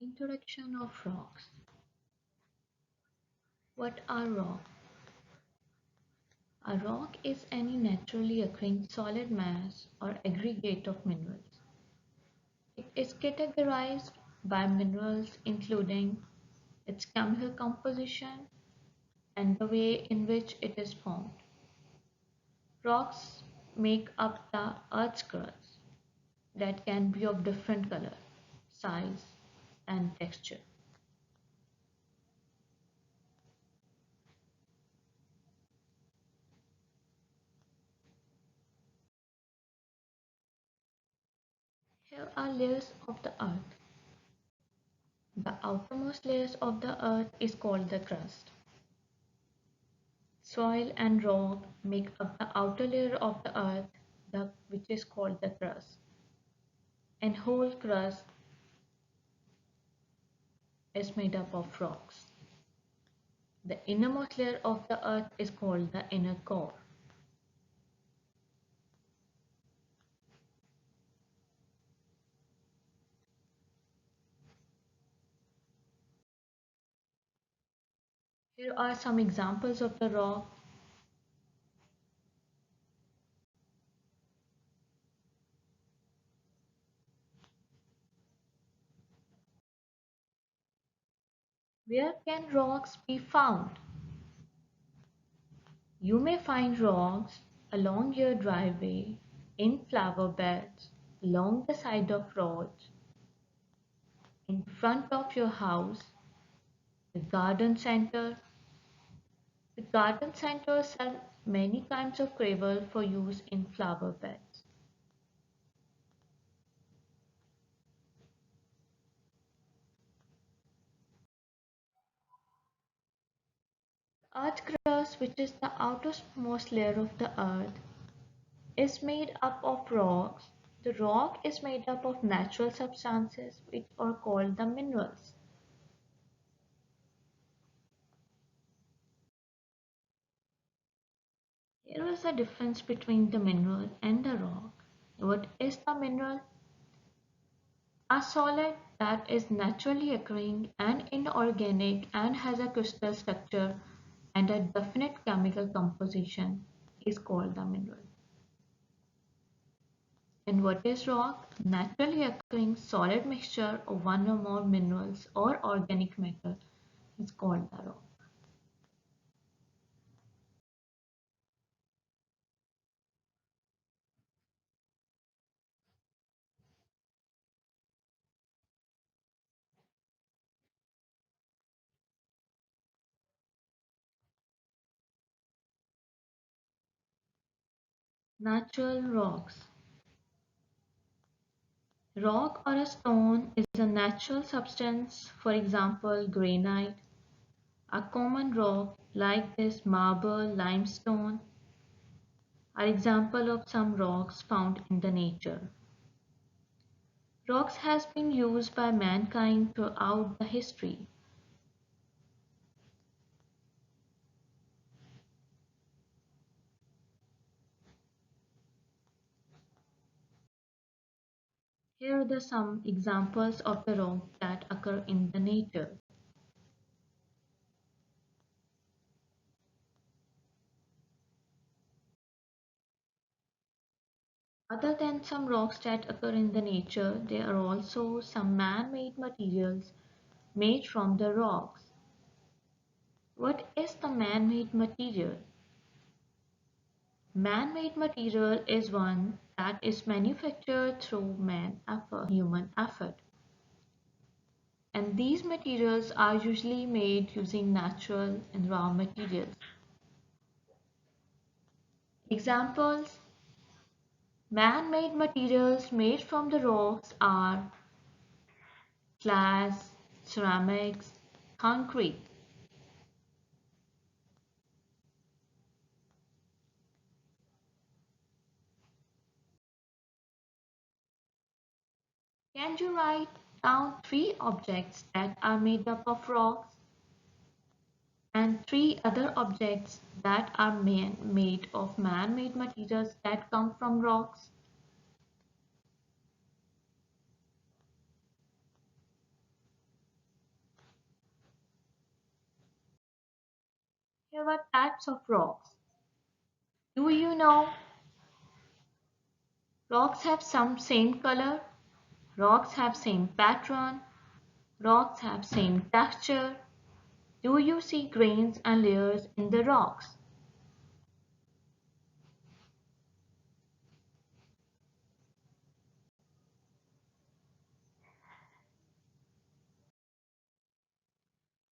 Introduction of rocks. What are rocks? A rock is any naturally occurring solid mass or aggregate of minerals. It is categorized by minerals including its chemical composition and the way in which it is formed. Rocks make up the Earth's crust that can be of different color, size, and texture. Here are layers of the Earth. The outermost layers of the Earth is called the crust. Soil and rock make up the outer layer of the Earth, which is called the crust. And whole crust is made up of rocks. The innermost layer of the Earth is called the inner core. Here are some examples of the rock. Where can rocks be found? You may find rocks along your driveway, in flower beds, along the side of roads, in front of your house, the garden center. The garden centers sell many kinds of gravel for use in flower beds. Earth crust, which is the outermost layer of the earth, is made up of rocks. The rock is made up of natural substances which are called the minerals. Here is the difference between the mineral and the rock. What is the mineral? A solid that is naturally occurring and inorganic and has a crystal structure and a definite chemical composition is called the mineral. And what is rock? Naturally occurring solid mixture of one or more minerals or organic matter is called the rock. Natural rocks. Rock or a stone is a natural substance, for example, granite. A common rock like this marble, limestone are example of some rocks found in the nature. Rocks has been used by mankind throughout the history. Here are some examples of the rocks that occur in the nature. Other than some rocks that occur in the nature, there are also some man-made materials made from the rocks. What is the man-made material? Man-made material is one that is manufactured through human effort. And these materials are usually made using natural and raw materials. Examples: man-made materials made from the rocks are glass, ceramics, concrete. Can you write down three objects that are made up of rocks and three other objects that are made of man-made materials that come from rocks? There are types of rocks. Do you know rocks have some same color? Rocks have same pattern. Rocks have same texture. Do you see grains and layers in the rocks?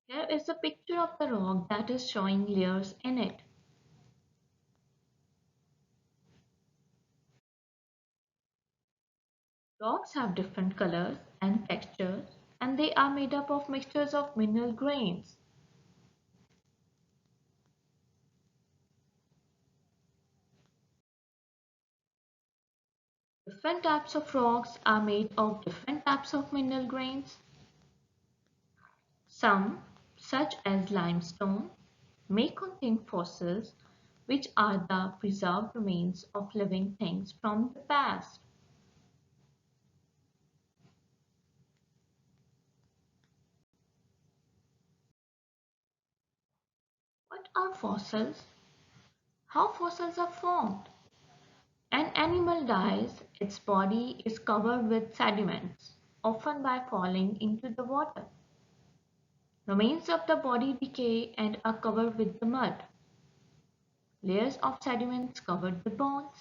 Here is a picture of the rock that is showing layers in it. Rocks have different colors and textures, and they are made up of mixtures of mineral grains. Different types of rocks are made of different types of mineral grains. Some, such as limestone, may contain fossils, which are the preserved remains of living things from the past. What are fossils? How fossils are formed? An animal dies, its body is covered with sediments, often by falling into the water. Remains of the body decay and are covered with the mud. Layers of sediments covered the bones.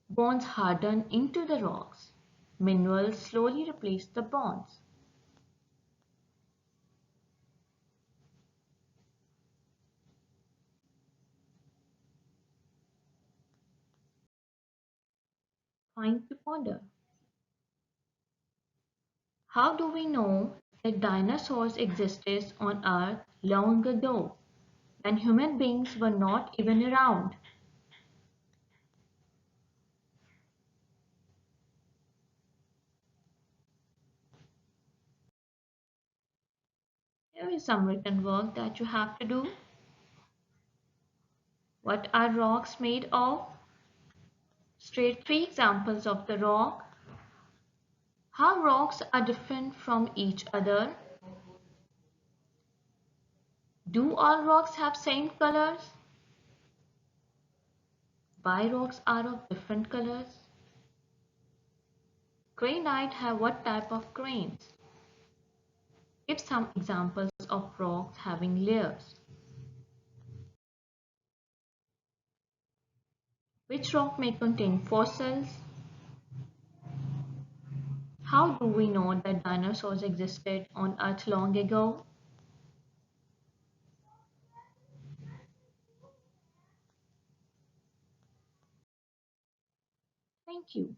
Bones harden into the rocks. Minerals slowly replace the bones. Point to ponder. How do we know that dinosaurs existed on Earth long ago, when human beings were not even around? Here is some written work that you have to do. What are rocks made of? State three examples of the rock. How rocks are different from each other. Do all rocks have same colors? Why rocks are of different colors? Granite have what type of grains? Give some examples of rocks having layers. Which rock may contain fossils? How do we know that dinosaurs existed on Earth long ago? Thank you.